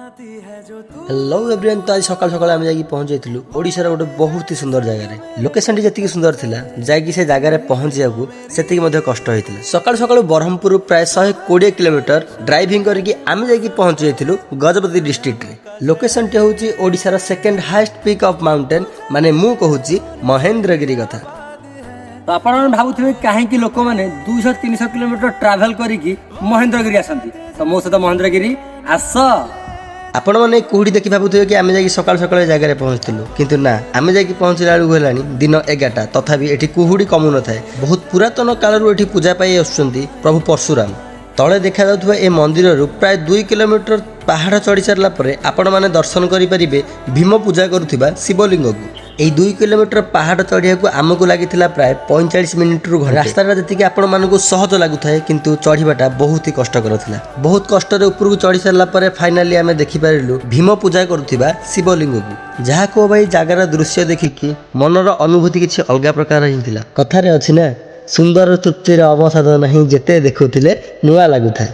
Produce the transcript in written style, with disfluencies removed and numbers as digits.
Hello everyone. तो आज सकाल सकाल आम जाकि पहुँच जाइलु ओडिशार गोटे बहुत ही सुंदर जगह लोकेशन जी सुंदर थिला जाकि से जगह पहुँच जाकू सेतिक मध्य कष्ट होइतिला। सकाल सकाल ब्रह्मपुर प्राय 120 किलोमीटर ड्राइविंग करके आम जाकि पहुँच जाइलु गजपति डिस्ट्रिक्ट रे। लोकेशन टी होची ओडिशार second highest peak of mountain माने मु कहूची महेंद्रगिरी कथा। तो आपण भावुथिबे काहेकि लोक माने 200-300 किलोमीटर ट्रैवल करिकि महेंद्रगिरी आसंती। तो मो सहित महेंद्रगिरी आस। आपण मैंने कौटी देखी भावुथे कि आम जा सकाल सकाल जगह पहुँचलु किंतु ना आम जा पहुँचला बेलू है दिन 11टा तथापि एठी कुहुड़ी कमु न थाए। बहुत पुरातन कालरू एठी पूजा पाई आसुचंती प्रभु परशुराम। तले देखा जाउथबा ए मंदिर प्राय 2 किलोमीटर पहाड़ चढ़ी सारा पर आपण मैंने दर्शन करें भीम पूजा करुवा शिवलिंग को। यही 2 किलोमीटर पहाड़ चढ़िया को आमको लगी प्राय 45 मिनिट रु घंटा। रास्ता जी आपण मानक सहज लगुए किंतु चढ़ाटा बहुत ही कष्टर था। बहुत कष्ट उपरको चढ़ी सारा पर फाइनाली आम देखिपारू भीम पूजा करुवा शिवलिंग को। जहाँ को भाई जगार दृश्य देखिकी मनर अनुभूति किसी अलग प्रकार ही कथार अच्छी ना सुंदर तृप्तिर अवसाद नहीं जेते देखुले नुआ लगुए।